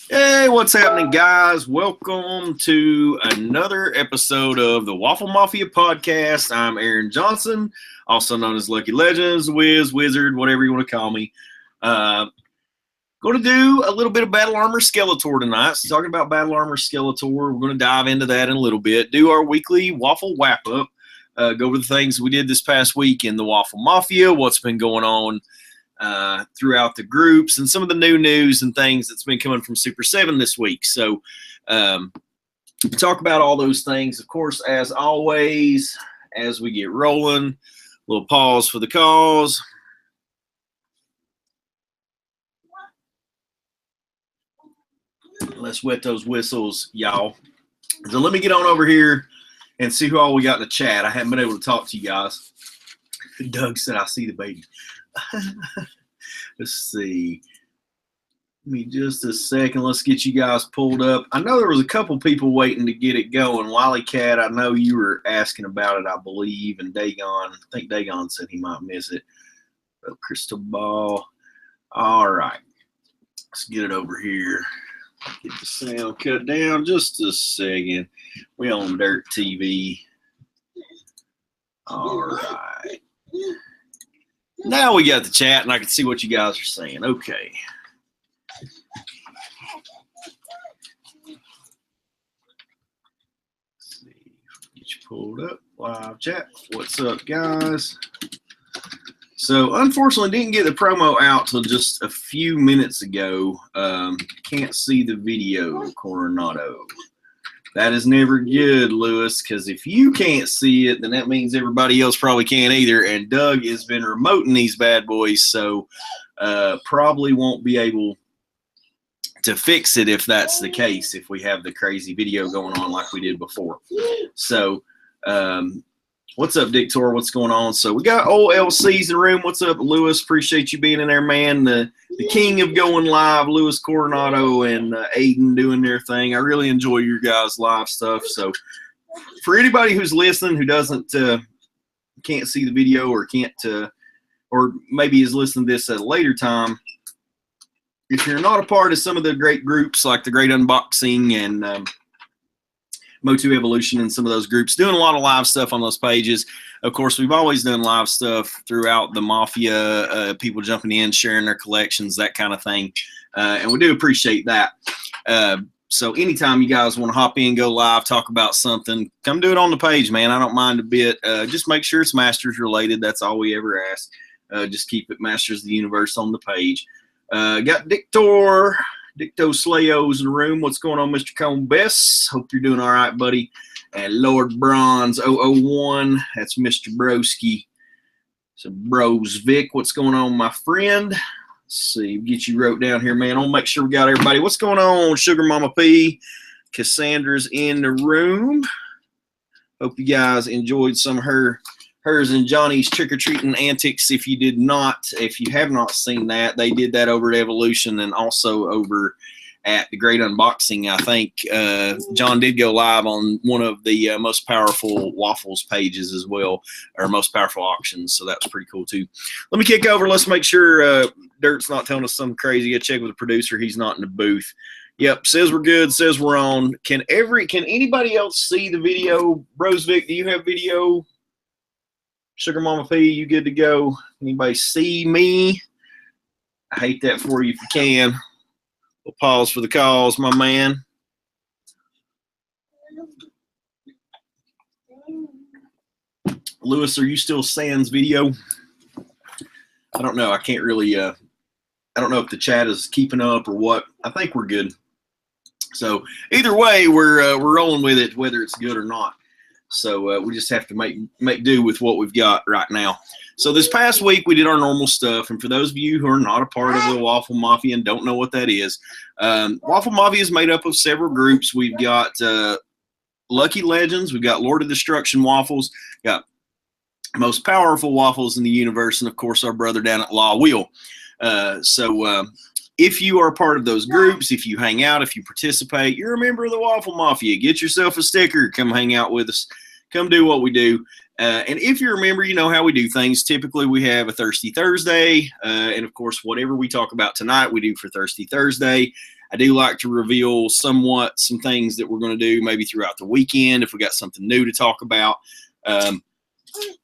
Hey, what's happening, guys? Welcome to another episode of the Waffle Mafia podcast. I'm Aaron Johnson, also known as Lucky Legends, Wiz, Wizard, whatever you want to call me. Going to do a little bit of Battle Armor Skeletor tonight. So talking about Battle Armor Skeletor, we're going to dive into that in a little bit. Do our weekly Waffle Wrap Up. Go over the things we did this past week in the Waffle Mafia, what's been going on throughout the groups, and some of the new news and things that's been coming from Super 7 this week. So talk about all those things. Of course, as always, as we get rolling, a little pause for the cause. Let's wet those whistles, y'all. So let me get on over here and see who all we got in the chat. I haven't been able to talk to you guys. Doug said, I see the baby. Let's see. Give me just a second. Let's get you guys pulled up. I know there was a couple people waiting to get it going. Wally Cat, I know you were asking about it, I believe. And Dagon, I think Dagon said he might miss it. Oh, Crystal Ball. All right. Let's get it over here. Get the sound cut down just a second. We on Dirt TV. All right. Now we got the chat, and I can see what you guys are saying. Okay. Let's see. Get you pulled up. Live chat. What's up, guys? So, unfortunately, didn't get the promo out till just a few minutes ago. Can't see the video, Coronado. That is never good, Lewis, because if you can't see it, then that means everybody else probably can't either. And Doug has been remoting these bad boys, so probably won't be able to fix it if that's the case, if we have the crazy video going on like we did before. So, what's up, Dictor? What's going on? So we got old LC's in the room. What's up, Lewis? Appreciate you being in there, man. The king of going live, Lewis Coronado and Aiden doing their thing. I really enjoy your guys' live stuff. So for anybody who's listening who doesn't can't see the video or can't or maybe is listening to this at a later time, if you're not a part of some of the great groups like the Great Unboxing and Motu Evolution and some of those groups, doing a lot of live stuff on those pages. Of course, we've always done live stuff throughout the Mafia, people jumping in, sharing their collections, that kind of thing. And we do appreciate that. So anytime you guys want to hop in, go live, talk about something, come do it on the page, man. I don't mind a bit. Just make sure it's Masters related. That's all we ever ask. Just keep it Masters of the Universe on the page. Got Dictor Slayo's in the room. What's going on, Mr. Cone Bess? Hope you're doing all right, buddy. And Lord Bronze 001. That's Mr. Broski. So Bros Vic, what's going on, my friend? Let's see, get you wrote down here, man. I'll make sure we got everybody. What's going on, Sugar Mama P? Cassandra's in the room. Hope you guys enjoyed some of hers and Johnny's trick-or-treating antics. If you have not seen that, they did that over at Evolution and also over at the Great Unboxing. I think John did go live on one of the most powerful Waffles pages as well, or most powerful auctions, so that was pretty cool too. Let me kick over. Let's make sure Dirt's not telling us something crazy. Gotta check with the producer. He's not in the booth. Yep, says we're good, says we're on. Can anybody else see the video? Bros Vic, do you have video? Sugar Mama P, you good to go? Anybody see me? I hate that for you if you can. We'll pause for the cause, my man. Lewis, are you still sans video? I don't know. I can't really, I don't know if the chat is keeping up or what. I think we're good. So either way, we're rolling with it, whether it's good or not. So we just have to make do with what we've got right now. So this past week, we did our normal stuff. And for those of you who are not a part of the Waffle Mafia and don't know what that is, Waffle Mafia is made up of several groups. We've got Lucky Legends. We've got Lord of Destruction Waffles. Got Most Powerful Waffles in the Universe. And, of course, our brother down at Law Wheel. If you are a part of those groups, if you hang out, if you participate, you're a member of the Waffle Mafia. Get yourself a sticker. Come hang out with us. Come do what we do. And if you're a member, you know how we do things. Typically, we have a Thirsty Thursday. And, of course, whatever we talk about tonight, we do for Thirsty Thursday. I do like to reveal somewhat some things that we're going to do maybe throughout the weekend if we got something new to talk about.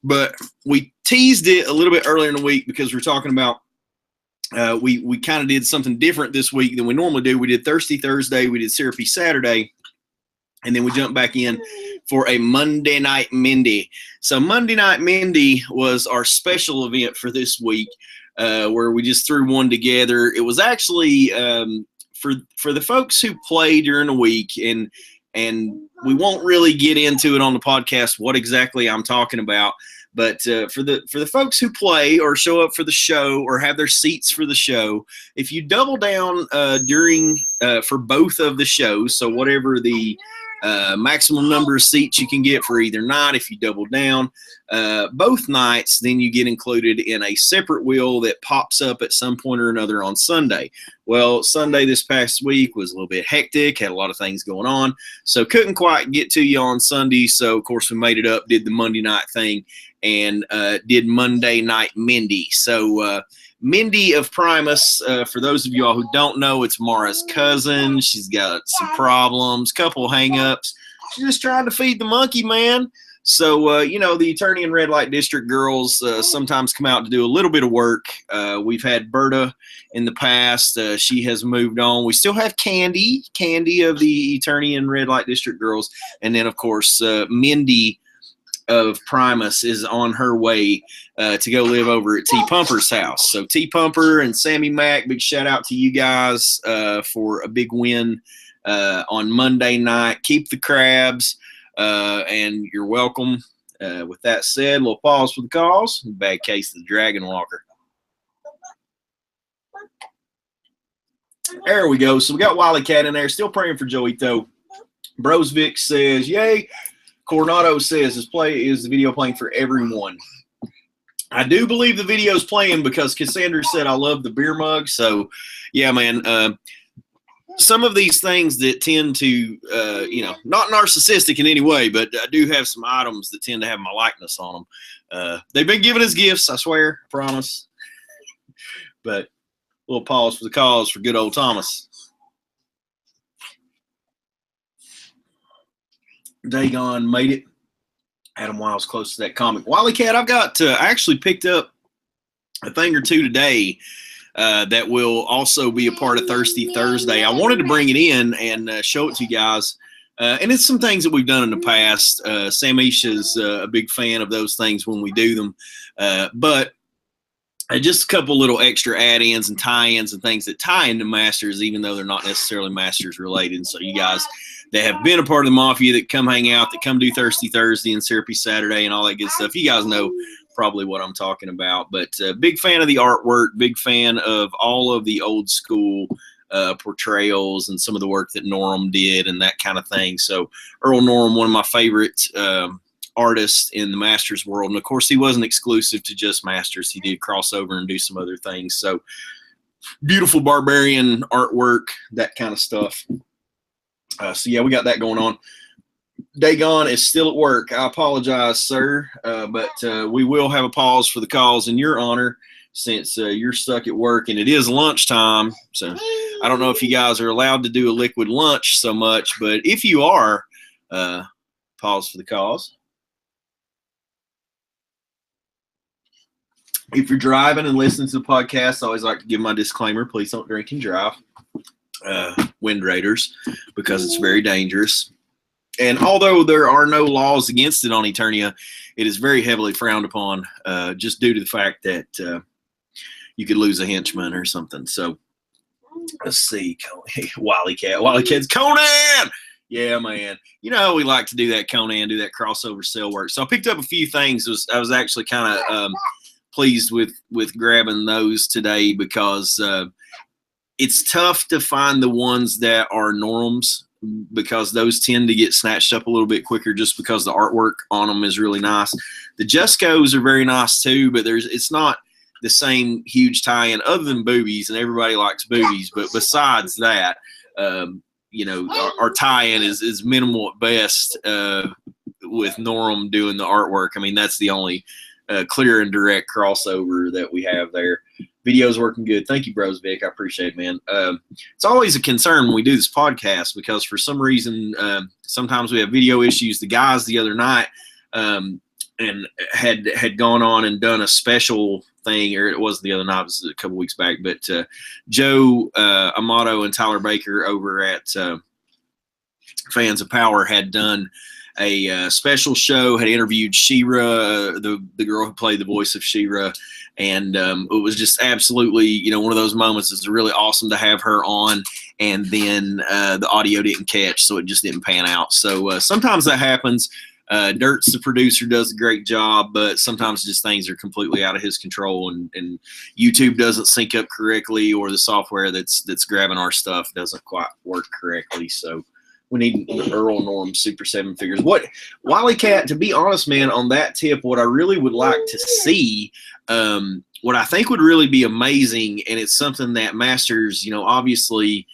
But we teased it a little bit earlier in the week because we're talking about we kind of did something different this week than we normally do. We did Thirsty Thursday, we did Syrupy Saturday, and then we jumped back in for a Monday Night Mindy. So Monday Night Mindy was our special event for this week, where we just threw one together. It was actually for the folks who play during the week, and we won't really get into it on the podcast what exactly I'm talking about. But for the folks who play or show up for the show or have their seats for the show, if you double down during for both of the shows, so whatever the maximum number of seats you can get for either night, if you double down both nights, then you get included in a separate wheel that pops up at some point or another on Sunday. Well, Sunday this past week was a little bit hectic, had a lot of things going on, so couldn't quite get to you on Sunday. So, of course, we made it up, did the Monday night thing, and did Monday Night Mindy. So Mindy of Primus, for those of y'all who don't know, it's Mara's cousin. She's got some problems, couple hang-ups. She's just trying to feed the monkey, man. So, the Attorney and Red Light District girls sometimes come out to do a little bit of work. We've had Berta in the past. She has moved on. We still have Candy of the Attorney and Red Light District girls. And then, of course, Mindy of Primus is on her way to go live over at T Pumper's house. So T Pumper and Sammy Mack, big shout out to you guys for a big win on Monday night. Keep the crabs, and you're welcome. With that said, a little pause for the cause. Bad case of the Dragon Walker. There we go. So we got Wily Cat in there. Still praying for Joito. Brosvik says, yay. Coronado says, is the video playing for everyone? I do believe the video is playing because Cassandra said I love the beer mug. So, yeah, man. Some of these things that tend to, not narcissistic in any way, but I do have some items that tend to have my likeness on them. They've been given as gifts, I swear, I promise. But a little pause for the cause for good old Thomas. Dagon made it. Adam Wiles close to that comic. Wily Cat, I've got I actually picked up a thing or two today that will also be a part of Thirsty Thursday. I wanted to bring it in and show it to you guys. And it's some things that we've done in the past. Samish is a big fan of those things when we do them. But just a couple little extra add-ins and tie-ins and things that tie into Masters, even though they're not necessarily Masters related. So you guys that have been a part of the Mafia, that come hang out, that come do Thirsty Thursday and Syrupy Saturday and all that good stuff, you guys know probably what I'm talking about. But big fan of the artwork, big fan of all of the old school portrayals and some of the work that Norm did and that kind of thing. So Earl Norm, one of my favorite artists in the Masters world. And, of course, he wasn't exclusive to just Masters. He did crossover and do some other things. So beautiful barbarian artwork, that kind of stuff. So, yeah, we got that going on. Dagon is still at work. I apologize, sir, but we will have a pause for the cause in your honor since you're stuck at work, and it is lunchtime. So I don't know if you guys are allowed to do a liquid lunch so much, but if you are, pause for the cause. If you're driving and listening to the podcast, I always like to give my disclaimer. Please don't drink and drive. Wind Raiders, because it's very dangerous. And although there are no laws against it on Eternia, it is very heavily frowned upon just due to the fact that you could lose a henchman or something. So let's see. Wily Cat. Wily Cat's Conan! Yeah, man. You know how we like to do that Conan, do that crossover cell work. So I picked up a few things. I was actually kind of pleased with grabbing those today because it's tough to find the ones that are norms because those tend to get snatched up a little bit quicker just because the artwork on them is really nice. The Jescos are very nice too, but it's not the same huge tie-in other than boobies, and everybody likes boobies. But besides that, our tie-in is minimal at best with Norm doing the artwork. I mean, that's the only clear and direct crossover that we have there. Video's working good. Thank you, Bros Vic. I appreciate it, man. It's always a concern when we do this podcast because for some reason, sometimes we have video issues. The guys the other night and had gone on and done a special thing, or it wasn't the other night, it was a couple weeks back, but Joe Amato and Tyler Baker over at Fans of Power had done a special show, had interviewed She-Ra, the girl who played the voice of She-Ra, and it was just absolutely, one of those moments. It's really awesome to have her on, and then the audio didn't catch, so it just didn't pan out. So sometimes that happens. Dirt's the producer, does a great job, but sometimes just things are completely out of his control, and YouTube doesn't sync up correctly, or the software that's grabbing our stuff doesn't quite work correctly. So we need Earl Norm Super 7 figures. Wily Cat, to be honest, man, on that tip, what I really would like to see, what I think would really be amazing, and it's something that Masters, obviously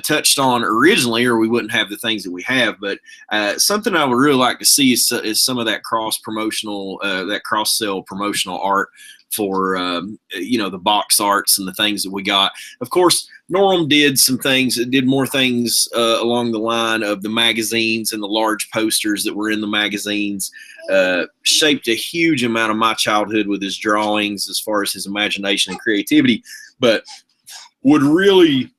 touched on originally, or we wouldn't have the things that we have, but something I would really like to see is some of that cross-promotional, that cross-sell promotional art for, the box arts and the things that we got. Of course, Norm did some things, did more things along the line of the magazines and the large posters that were in the magazines, shaped a huge amount of my childhood with his drawings as far as his imagination and creativity, but would really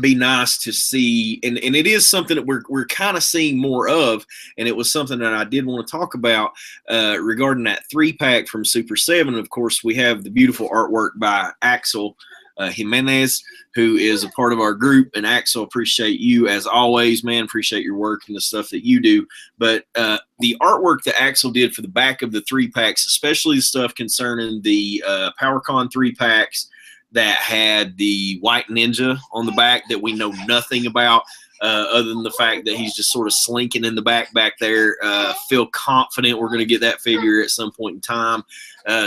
be nice to see, and it is something that we're kind of seeing more of, and it was something that I did want to talk about regarding that 3-pack from Super 7. Of course, we have the beautiful artwork by Axel Jimenez, who is a part of our group, and Axel, appreciate you as always, man. Appreciate your work and the stuff that you do. But the artwork that Axel did for the back of the 3-packs, especially the stuff concerning the PowerCon 3-packs that had the white ninja on the back that we know nothing about, other than the fact that he's just sort of slinking in the back there. Feel confident we're going to get that figure at some point in time,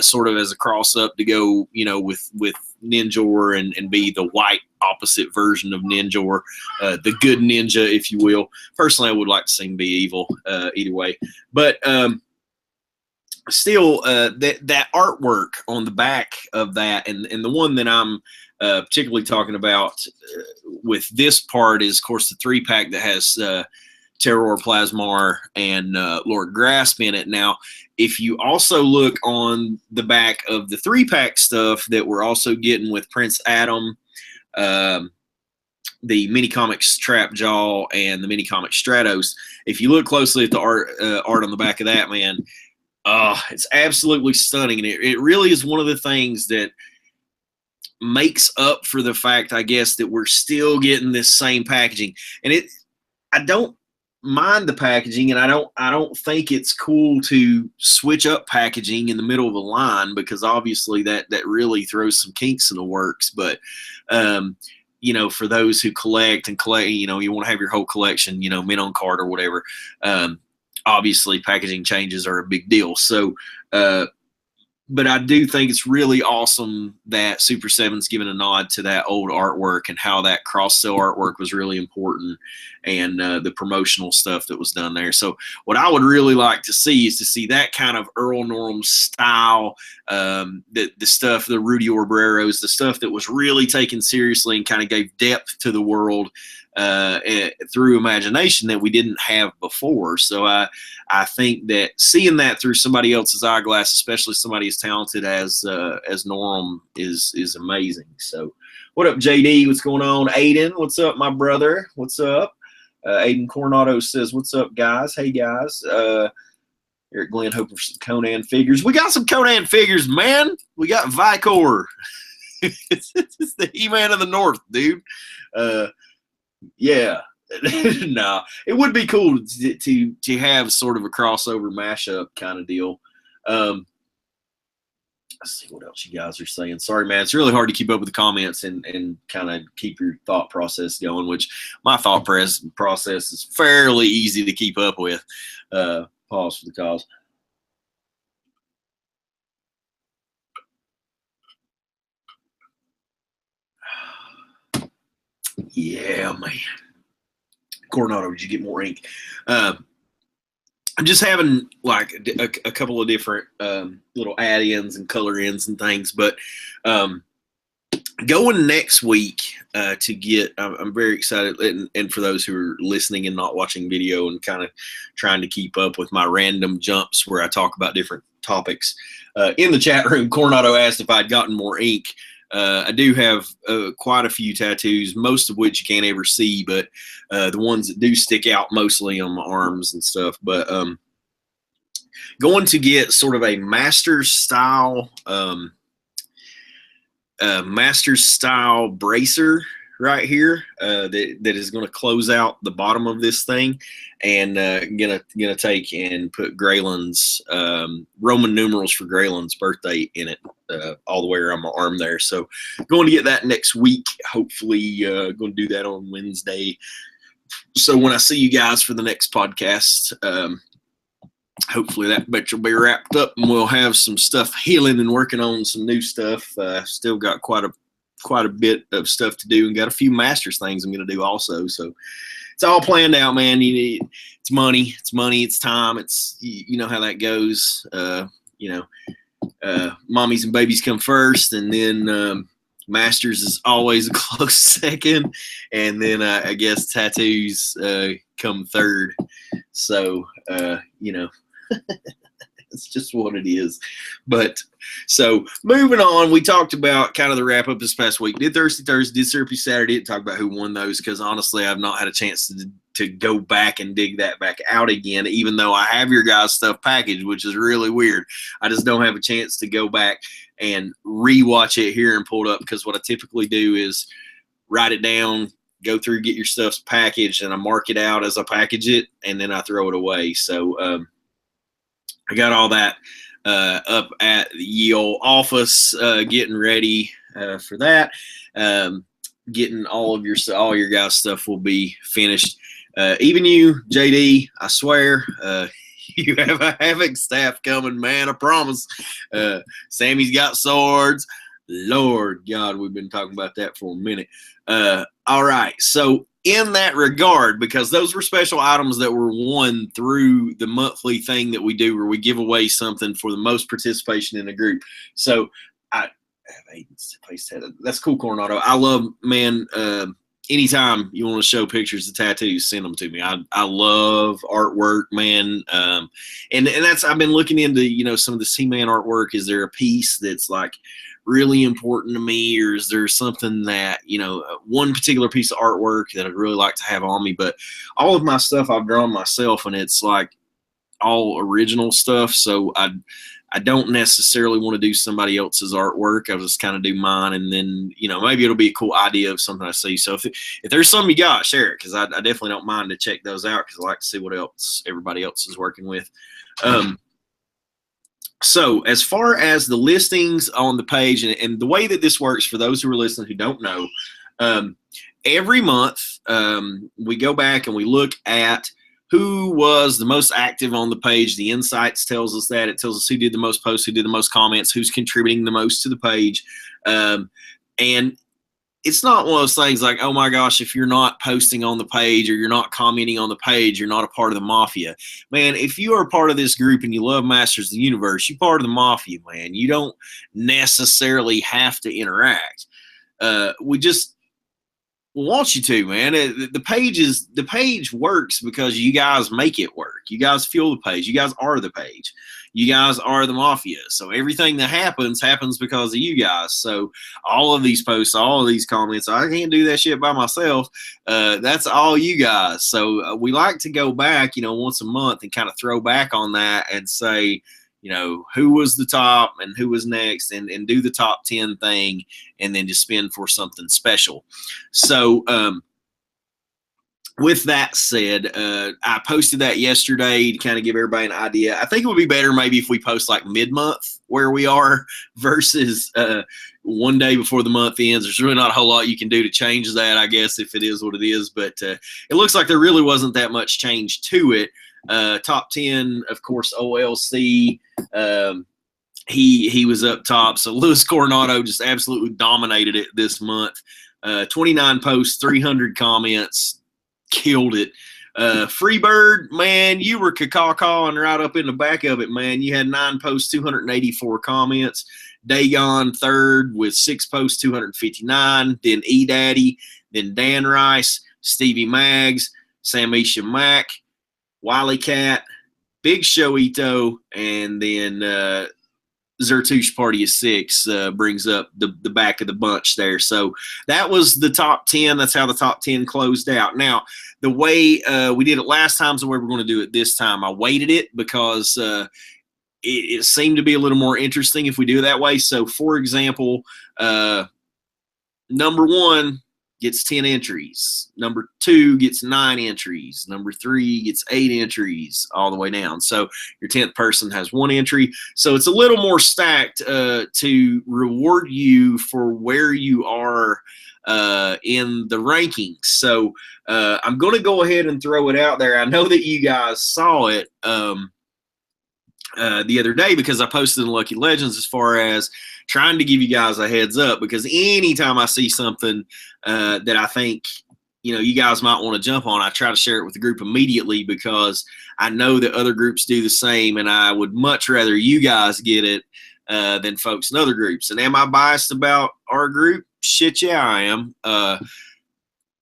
sort of as a cross up to go, with Ninjor and be the white opposite version of Ninjor, the good ninja, if you will. Personally, I would like to see him be evil, either way. But still, that artwork on the back of that, and the one that I'm particularly talking about with this part is, of course, the 3-pack that has Terror Plasmar and Lord Grasp in it. Now, if you also look on the back of the 3-pack stuff that we're also getting with Prince Adam, the mini comics Trapjaw and the mini comics Stratos, if you look closely at the art on the back of that, man, it's absolutely stunning, and it really is one of the things that makes up for the fact, I guess, that we're still getting this same packaging. And I don't mind the packaging, and I don't think it's cool to switch up packaging in the middle of a line, because obviously that really throws some kinks in the works. But for those who collect, you want to have your whole collection, mint on card or whatever. Obviously, packaging changes are a big deal. So, but I do think it's really awesome that Super 7's given a nod to that old artwork and how that cross-sell artwork was really important, and the promotional stuff that was done there. So what I would really like to see is to see that kind of Earl Norm style, the stuff, the Rudy Obreros, the stuff that was really taken seriously and kind of gave depth to the world through imagination that we didn't have before. So I think that seeing that through somebody else's eyeglass, especially somebody as talented as Norm, is amazing. So what up, JD? What's going on? Aiden, what's up, my brother? What's up? Aiden Coronado says, what's up, guys? Hey, guys. Eric Glenn hoping for some Conan figures. We got some Conan figures, man. We got Vicor. it's the He-Man of the North, dude. Yeah. No, it would be cool to have sort of a crossover mashup kind of deal. Let's see what else you guys are saying. Sorry, man. It's really hard to keep up with the comments and kind of keep your thought process going, which my thought process is fairly easy to keep up with. Pause for the cause. Yeah, man. Coronado, did you get more ink? I'm just having like a couple of different little add-ins and color ins and things, but going next week to get, I'm very excited. And for those who are listening and not watching video and kind of trying to keep up with my random jumps where I talk about different topics, in the chat room, Coronado asked if I'd gotten more ink. I do have quite a few tattoos, most of which you can't ever see, but the ones that do stick out mostly on my arms and stuff. But going to get sort of a master's style bracer right here that is going to close out the bottom of this thing, and gonna take and put Grayland's Roman numerals for Grayland's birthday in it all the way around my arm there. So going to get that next week. Hopefully going to do that on Wednesday. So when I see you guys for the next podcast, hopefully that bitch will be wrapped up and we'll have some stuff healing and working on some new stuff. Still got quite a bit of stuff to do and got a few masters things I'm going to do also. So it's all planned out, man. It's money, it's time. It's, you know how that goes. Mommies and babies come first, and then masters is always a close second. And then I guess tattoos come third. So, it's just what it is. But so moving on, we talked about kind of the wrap up this past week. Did Thirsty Thursday, did Syrupy Saturday. Didn't talk about who won those because honestly, I've not had a chance to go back and dig that back out again, even though I have your guys' stuff packaged, which is really weird. I just don't have a chance to go back and rewatch it here and pull it up, because what I typically do is write it down, go through, get your stuff packaged, and I mark it out as I package it, and then I throw it away. So I got all that up at the ye old office, getting ready for that. Getting all your guys' stuff will be finished. Even you, JD, I swear, you have a Havoc staff coming, man. I promise. Sammy's got swords. Lord God, we've been talking about that for a minute. All right, so in that regard, because those were special items that were won through the monthly thing that we do where we give away something for the most participation in the group. So that's cool, Coronado. I love, man, anytime you want to show pictures of tattoos, send them to me. I love artwork, man. And that's, I've been looking into, some of the C-Man artwork. Is there a piece that's like really important to me, or is there something that, one particular piece of artwork that I'd really like to have on me? But all of my stuff I've drawn myself, and it's like all original stuff. So I don't necessarily want to do somebody else's artwork. I'll just kind of do mine, and then, maybe it'll be a cool idea of something I see. So if there's something you got, share it, because I definitely don't mind to check those out, because I like to see what else everybody else is working with. So as far as the listings on the page, and the way that this works for those who are listening who don't know, every month we go back and we look at who was the most active on the page. The Insights tells us that. It tells us who did the most posts, who did the most comments, who's contributing the most to the page. And it's not one of those things like, oh my gosh, if you're not posting on the page or you're not commenting on the page, you're not a part of the Mafia. Man, if you are a part of this group and you love Masters of the Universe, you're part of the Mafia, man. You don't necessarily have to interact. We just want you to, man. The page works because you guys make it work. You guys fuel the page. You guys are the page. You guys are the Mafia. So everything that happens because of you guys. So all of these posts, all of these comments, I can't do that shit by myself. That's all you guys. So we like to go back, once a month and kind of throw back on that and say, who was the top and who was next, and do the top 10 thing, and then just spin for something special. So with that said, I posted that yesterday to kind of give everybody an idea. I think it would be better maybe if we post like mid-month where we are versus one day before the month ends. There's really not a whole lot you can do to change that, I guess, if it is what it is. But it looks like there really wasn't that much change to it. Top 10, of course, OLC. He was up top. So Luis Coronado just absolutely dominated it this month. 29 posts, 300 comments. Killed it. Freebird, man, you were caw-cawing right up in the back of it, man. You had 9 posts, 284 comments. Dagon third with 6 posts, 259. Then E-Daddy, then Dan Rice, Stevie Maggs, Samisha Mack, Wiley Cat, Big Show Ito, and then Zertush Party of 6 brings up the back of the bunch there. So that was the top 10. That's how the top 10 closed out. Now, the way we did it last time is the way we're going to do it this time. I weighted it because it seemed to be a little more interesting if we do it that way. So, for example, number 1 gets 10 entries. Number 2 gets 9 entries. Number 3 gets 8 entries all the way down. So your 10th person has 1 entry. So it's a little more stacked to reward you for where you are in the rankings. So I'm going to go ahead and throw it out there. I know that you guys saw it the other day because I posted in Lucky Legends as far as trying to give you guys a heads up, because anytime I see something that I think, you guys might want to jump on, I try to share it with the group immediately because I know that other groups do the same, and I would much rather you guys get it than folks in other groups. And am I biased about our group? Shit, yeah, I am.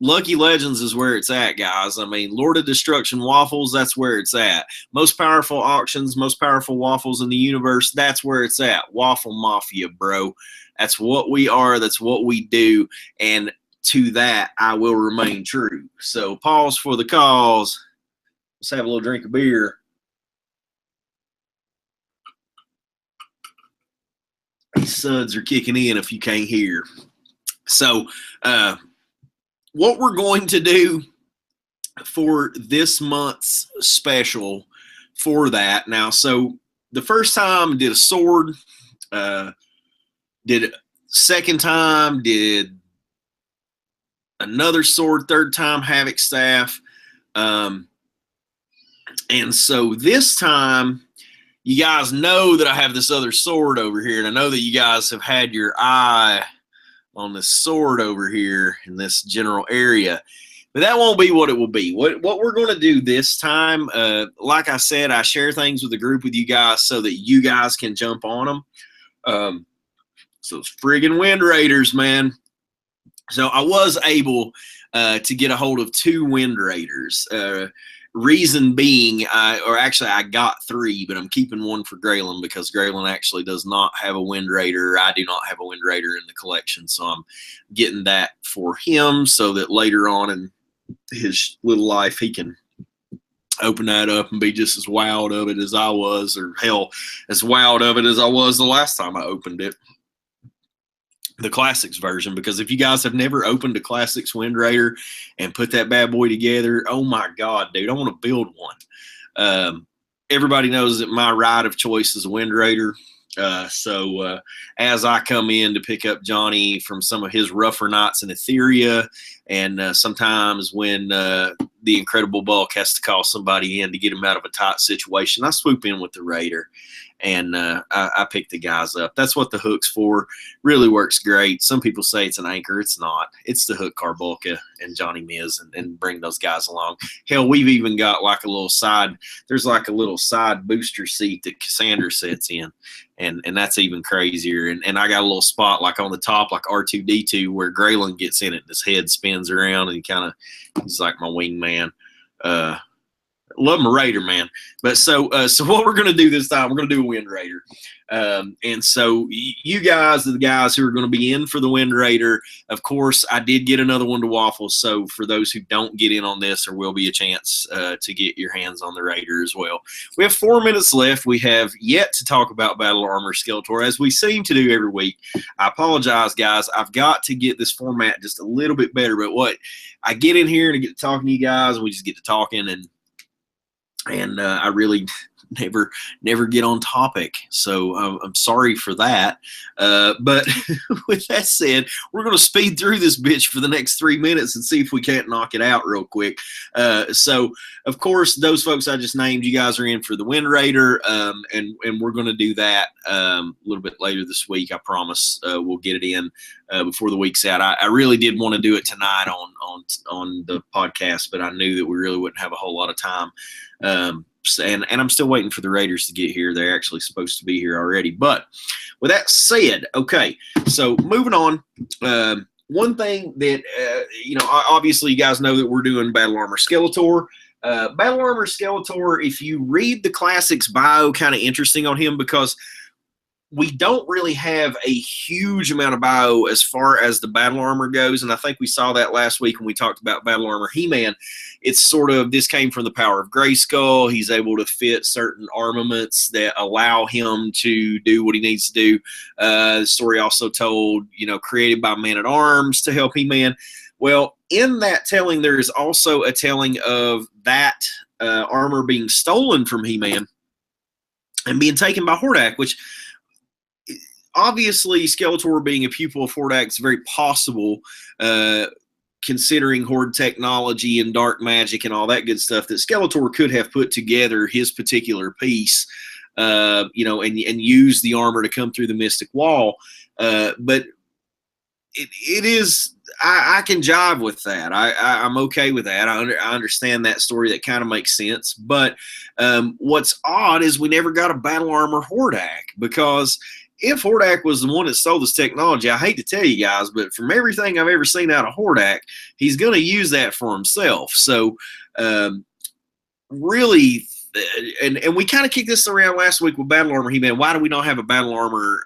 Lucky Legends is where it's at, guys. I mean, Lord of Destruction Waffles, that's where it's at. Most powerful auctions, most powerful waffles in the universe, that's where it's at. Waffle Mafia, bro. That's what we are. That's what we do. And to that, I will remain true. So pause for the cause. Let's have a little drink of beer. These suds are kicking in if you can't hear. So, what we're going to do for this month's special for that. Now, so the first time did a sword, did second time, did another sword, third time Havoc staff. And so this time, you guys know that I have this other sword over here, and I know that you guys have had your eye on this sword over here in this general area, but that won't be what it will be. What we're going to do this time, like I said, I share things with the group with you guys so that you guys can jump on them. So it's friggin' Wind Raiders, man. So I was able to get a hold of 2 Wind Raiders. Reason being, I got 3, but I'm keeping 1 for Graylin because Graylin actually does not have a Wind Raider. I do not have a Wind Raider in the collection, so I'm getting that for him so that later on in his little life he can open that up and be just as wild of it as I was, or hell, as wild of it as I was the last time I opened it. The Classics version, because if you guys have never opened a Classics Wind Raider and put that bad boy together, oh my God, dude, I want to build one. Everybody knows that my ride of choice is a Wind Raider. So as I come in to pick up Johnny from some of his rougher nights in Etheria, and sometimes when the Incredible Bulk has to call somebody in to get him out of a tight situation, I swoop in with the Raider. And I pick the guys up. That's what the hook's for. Really works great. Some people say it's an anchor. It's not. It's to hook Carbulka and Johnny Miz and bring those guys along. Hell, we've even got like a little side. There's like a little side booster seat that Cassandra sits in. And that's even crazier. And I got a little spot like on the top, like R2-D2, where Graylin gets in it and his head spins around and he's like my wingman. Love my Raider, man. But so what we're going to do this time, we're going to do a Wind Raider. And so you guys are the guys who are going to be in for the Wind Raider. Of course, I did get another one to Waffle. So for those who don't get in on this, there will be a chance to get your hands on the Raider as well. We have 4 minutes left. We have yet to talk about Battle Armor Skeletor, as we seem to do every week. I apologize, guys. I've got to get this format just a little bit better. But what I get in here and I get to talking to you guys, and we just get to talking, and I really never get on topic. So I'm sorry for that. But with that said, we're going to speed through this bitch for the next 3 minutes and see if we can't knock it out real quick. So, of course, those folks I just named, you guys are in for the Wind Raider, and we're going to do that a little bit later this week. I promise we'll get it in before the week's out. I really did want to do it tonight on on the podcast, but I knew that we really wouldn't have a whole lot of time. And I'm still waiting for the Raiders to get here. They're actually supposed to be here already. But with that said, okay, so moving on. One thing that, obviously you guys know that we're doing Battle Armor Skeletor. Battle Armor Skeletor, if you read the Classics bio, kind of interesting on him because we don't really have a huge amount of bio as far as the battle armor goes, and I think we saw that last week when we talked about Battle Armor He-Man. It's sort of, this came from the power of Grayskull. He's able to fit certain armaments that allow him to do what he needs to do. The story also told, created by Man-at-Arms to help He-Man. Well, in that telling, there is also a telling of that armor being stolen from He-Man and being taken by Hordak, which obviously Skeletor being a pupil of Hordak is very possible, considering Horde technology and dark magic and all that good stuff, that Skeletor could have put together his particular piece, and use the armor to come through the Mystic Wall. But it is, I can jive with that. I'm okay with that. I understand that story. That kind of makes sense. But what's odd is we never got a Battle Armor Hordak, because if Hordak was the one that stole this technology, I hate to tell you guys, but from everything I've ever seen out of Hordak, he's going to use that for himself. So really, and we kind of kicked this around last week with Battle Armor He-Man. Why do we not have a Battle Armor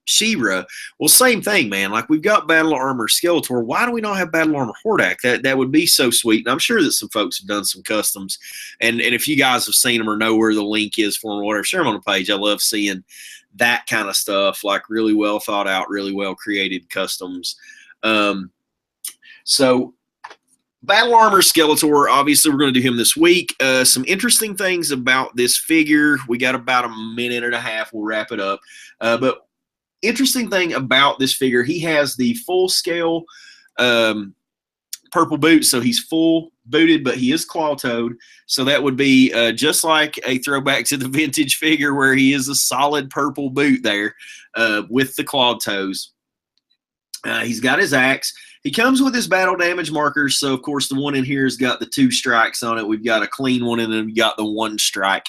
She-Ra? Well, same thing, man. Like, we've got Battle Armor Skeletor. Why do we not have Battle Armor Hordak? That would be so sweet. And I'm sure that some folks have done some customs. And if you guys have seen them or know where the link is for them or whatever, share them on the page. I love seeing that kind of stuff, like really well thought out, really well created customs. So Battle Armor Skeletor, obviously we're going to do him this week. Some interesting things about this figure. We got about a minute and a half. We'll wrap it up. But interesting thing about this figure, he has the full scale purple boot, so he's full booted, but he is claw-toed. So that would be just like a throwback to the vintage figure where he is a solid purple boot there with the clawed toes. He's got his axe. He comes with his battle damage markers. So, of course, the one in here has got the 2 strikes on it. We've got a clean one, and then we've got the 1 strike.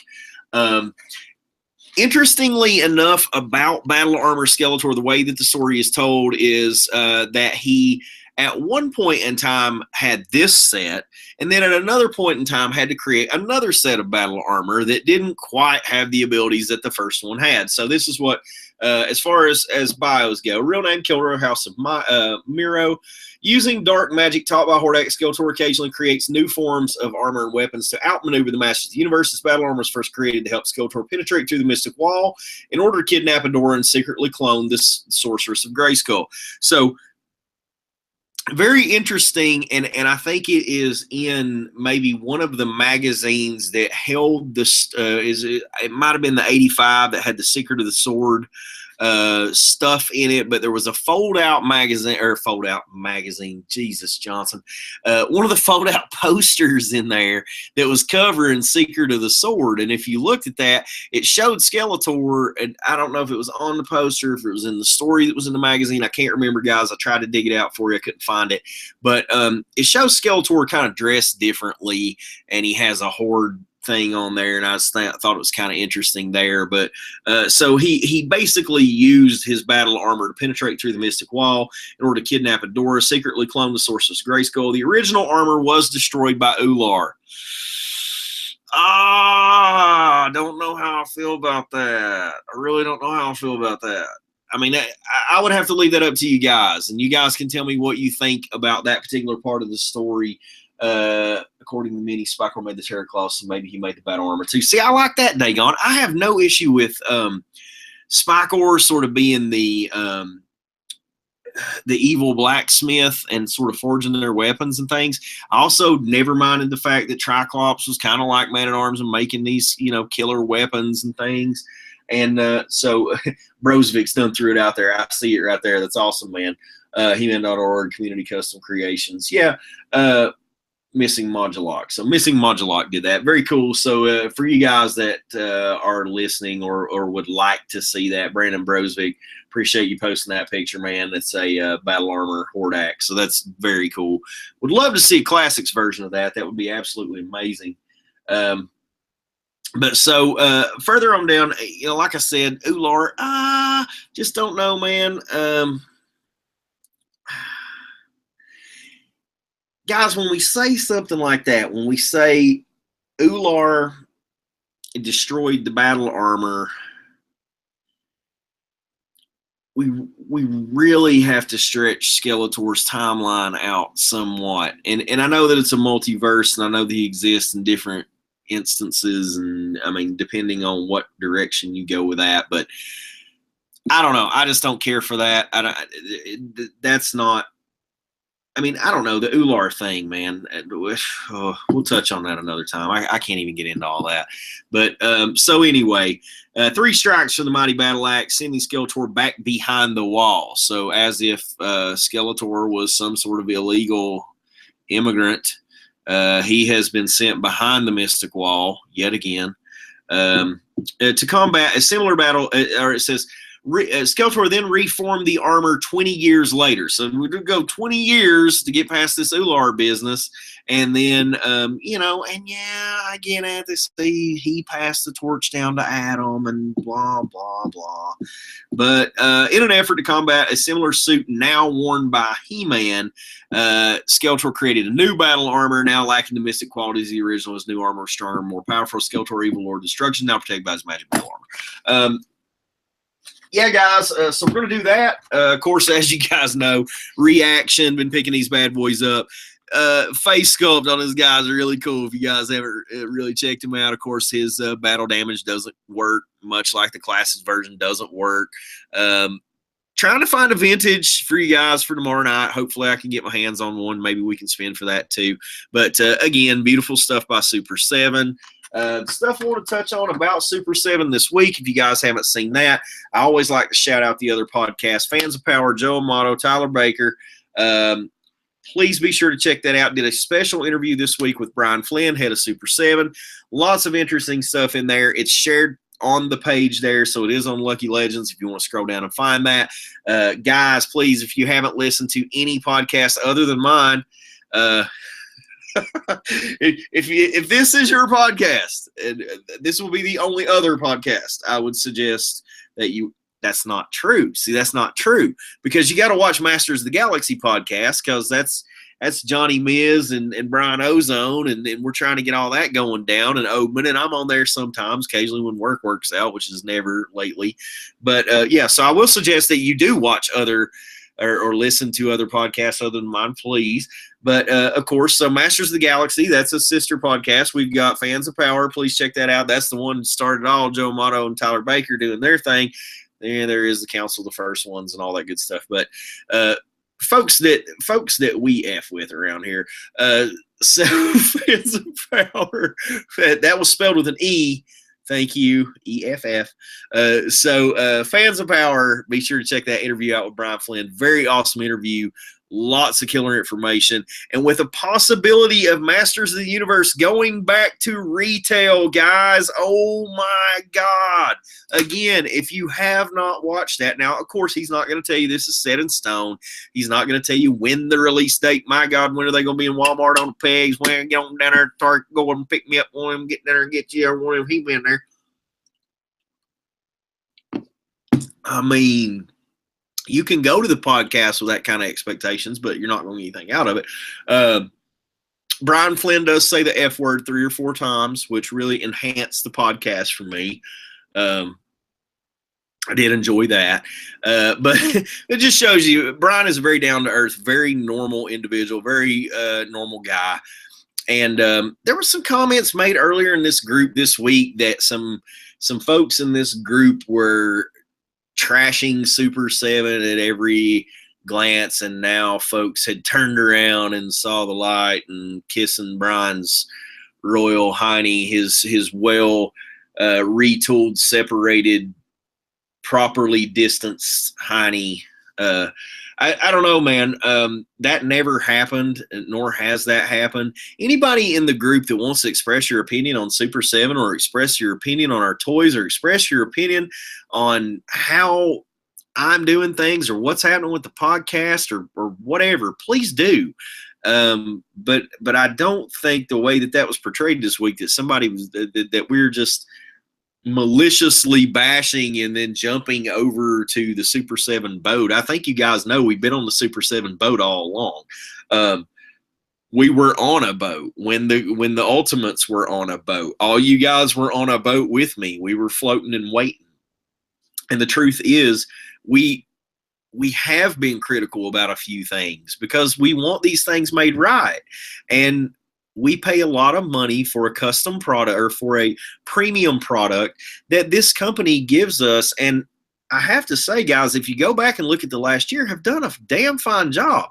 Interestingly enough about Battle Armor Skeletor, the way that the story is told is that he, at one point in time, had this set, and then at another point in time had to create another set of battle armor that didn't quite have the abilities that the first one had. So this is what, as far as bios go, real name Killer House of Miro. Using dark magic taught by Hordak, Skeletor occasionally creates new forms of armor and weapons to outmaneuver the Masters of the Universe. This battle armor was first created to help Skeletor penetrate through the Mystic Wall in order to kidnap Adora and secretly clone this Sorceress of Grayskull. So, very interesting, and I think it is in maybe one of the magazines that held this. It might have been the 85 that had the Secret of the Sword stuff in it, but there was a fold-out magazine. Jesus, Johnson. One of the fold-out posters in there that was covering Secret of the Sword, and if you looked at that, it showed Skeletor, and I don't know if it was on the poster, if it was in the story that was in the magazine. I can't remember, guys. I tried to dig it out for you. I couldn't find it, but it shows Skeletor kind of dressed differently, and he has a Horde thing on there, and I thought it was kind of interesting there. But so he basically used his battle armor to penetrate through the Mystic Wall in order to kidnap Adora, secretly clone the Sorceress Grayskull. The original armor was destroyed by Ular. I don't know how I feel about that. I really don't know how I feel about that. I mean, I would have to leave that up to you guys, and you guys can tell me what you think about that particular part of the story. According to Minnie, Spycore made the Terror Claw, so maybe he made the battle armor too. See, I like that, daggone. I have no issue with Spycore sort of being the evil blacksmith and sort of forging their weapons and things. I also never minded the fact that Triclops was kind of like Man-at-Arms and making these, killer weapons and things. And so Brosvik's done threw it out there. I see it right there. That's awesome, man. He-Man.org, Community Custom Creations. Yeah. Missing Modulok. So Missing Modulok did that. Very cool. So for you guys that are listening or would like to see that, Brandon Brosvik, appreciate you posting that picture, man. That's a Battle Armor Hordak. So that's very cool. Would love to see a classics version of that. That would be absolutely amazing. But so further on down, you know, like I said, Ular, just don't know, man. Guys, when we say something like that, when we say Ular destroyed the battle armor, we really have to stretch Skeletor's timeline out somewhat. And I know that it's a multiverse, and I know that he exists in different instances, and I mean, depending on what direction you go with that, but I don't know. I just don't care for that. That's not. I mean, I don't know, the Ular thing, man. We'll touch on that another time. I can't even get into all that. But so anyway, 3 strikes for the Mighty Battle Axe, sending Skeletor back behind the wall. So as if Skeletor was some sort of illegal immigrant, he has been sent behind the Mystic Wall yet again to combat a similar battle. Or it says, Skeletor then reformed the armor 20 years later. So we're going to go 20 years to get past this Ular business. And then, you know, and yeah, again, at this, he passed the torch down to Adam and blah, blah, blah. But in an effort to combat a similar suit now worn by He-Man, Skeletor created a new battle armor, now lacking the mystic qualities of the original. His new armor was stronger, more powerful. Skeletor, Evil Lord Destruction, now protected by his magic battle armor. Yeah, guys, so we're going to do that. Of course, as you guys know, Reaction, been picking these bad boys up. Face sculpt on this guy's really cool if you guys ever really checked him out. Of course, his battle damage doesn't work, much like the Classics version doesn't work. Trying to find a vintage for you guys for tomorrow night. Hopefully, I can get my hands on one. Maybe we can spin for that too. But again, beautiful stuff by Super 7. Stuff I want to touch on about Super 7 this week, if you guys haven't seen that, I always like to shout out the other podcasts, Fans of Power, Joe Amato, Tyler Baker. Please be sure to check that out. Did a special interview this week with Brian Flynn, head of Super 7. Lots of interesting stuff in there. It's shared on the page there, so it is on Lucky Legends if you want to scroll down and find that. Guys, please, if you haven't listened to any podcast other than mine, if this is your podcast, this will be the only other podcast, I would suggest that you. That's not true. See, that's not true, because you got to watch Masters of the Galaxy podcast, because that's Johnny Miz and Brian Ozone, and we're trying to get all that going down, and Oatman, and I'm on there sometimes, occasionally when work works out, which is never lately. But yeah, so I will suggest that you do watch other or listen to other podcasts other than mine, please. But of course, so Masters of the Galaxy, that's a sister podcast. We've got Fans of Power. Please check that out. That's the one that started all. Joe Amato and Tyler Baker doing their thing. And there is the Council of the First Ones and all that good stuff. But folks that we F with around here. So Fans of Power, that was spelled with an E. Thank you, EFF. So Fans of Power, be sure to check that interview out with Brian Flynn. Very awesome interview. Lots of killer information. And with a possibility of Masters of the Universe going back to retail, guys. Oh, my God. Again, if you have not watched that, now, of course, he's not going to tell you this is set in stone. He's not going to tell you when the release date. My God, when are they going to be in Walmart on the pegs? When get on down there, Target, go and pick me up one of them, get down there and get you one of them. He been there. I mean, you can go to the podcast with that kind of expectations, but you're not going to get anything out of it. Brian Flynn does say the F word 3 or 4 times, which really enhanced the podcast for me. I did enjoy that. But it just shows you, Brian is a very down-to-earth, very normal individual, very normal guy. And there were some comments made earlier in this group this week that some folks in this group were trashing Super 7 at every glance, and now folks had turned around and saw the light and kissing Brian's royal hiney, his well retooled, separated, properly distanced hiney. I don't know, man. That never happened, nor has that happened. Anybody in the group that wants to express your opinion on Super 7 or express your opinion on our toys or express your opinion on how I'm doing things or what's happening with the podcast or whatever, please do. But I don't think the way that was portrayed this week, that somebody was that we're just maliciously bashing and then jumping over to the Super 7 boat. I think you guys know we've been on the Super 7 boat all along. We were on a boat when the Ultimates were on a boat. All you guys were on a boat with me. We were floating and waiting. And the truth is, we have been critical about a few things because we want these things made right. And we pay a lot of money for a custom product or for a premium product that this company gives us. And I have to say, guys, if you go back and look at the last year, have done a damn fine job.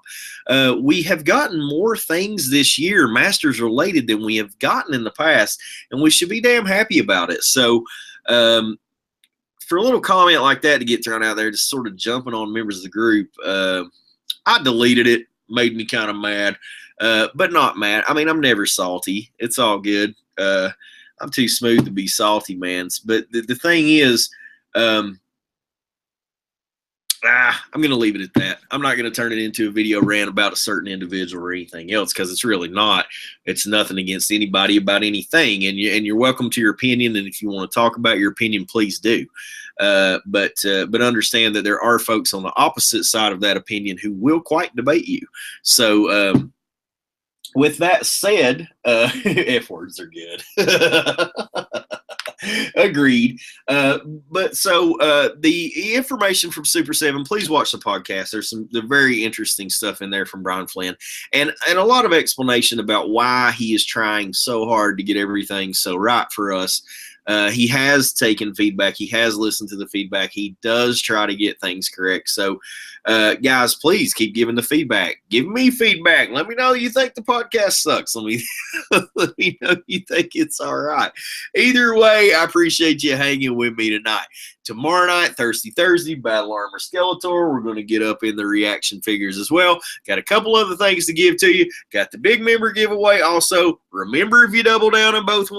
We have gotten more things this year, Masters related, than we have gotten in the past, and we should be damn happy about it. So, for a little comment like that to get thrown out there, just sort of jumping on members of the group, I deleted it. Made me kind of mad. But not mad. I mean, I'm never salty. It's all good. I'm too smooth to be salty, man. But the thing is, I'm going to leave it at that. I'm not going to turn it into a video rant about a certain individual or anything else because it's really not. It's nothing against anybody about anything. And you're welcome to your opinion. And if you want to talk about your opinion, please do. But understand that there are folks on the opposite side of that opinion who will quite debate you. So, with that said, F words are good. Agreed. But so the information from Super 7, please watch the podcast. There's the very interesting stuff in there from Brian Flynn and a lot of explanation about why he is trying so hard to get everything so right for us. He has taken feedback. He has listened to the feedback. He does try to get things correct. So, guys, please keep giving the feedback. Give me feedback. Let me know you think the podcast sucks. Let me know you think it's all right. Either way, I appreciate you hanging with me tonight. Tomorrow night, Thirsty Thursday, Battle Armor Skeletor. We're going to get up in the reaction figures as well. Got a couple other things to give to you. Got the big member giveaway. Also, remember, if you double down on both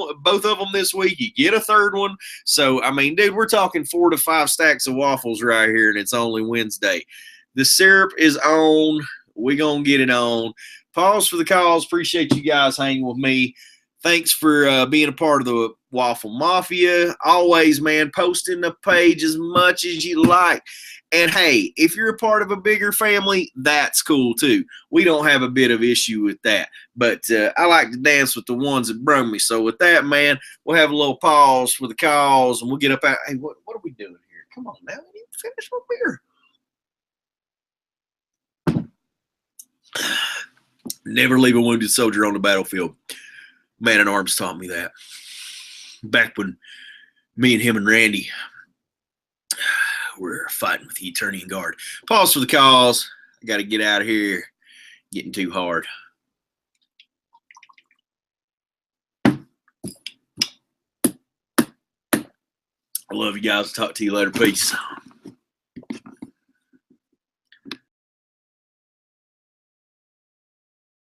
of them this week, you get a third one. So, I mean, dude, we're talking 4 to 5 stacks of waffles right here, and it's only Wednesday. The syrup is on. We're going to get it on. Pause for the calls. Appreciate you guys hanging with me. Thanks for being a part of the Waffle Mafia. Always, man, posting the page as much as you like. And, hey, if you're a part of a bigger family, that's cool, too. We don't have a bit of issue with that. But I like to dance with the ones that brung me. So, with that, man, we'll have a little pause for the calls, and we'll get up out. Hey, what are we doing here? Come on, now. We need to finish my beer. Never leave a wounded soldier on the battlefield. Man at Arms taught me that. Back when me and him and Randy were fighting with the Eternian Guard. Pause for the calls. I got to get out of here. Getting too hard. I love you guys. Talk to you later. Peace.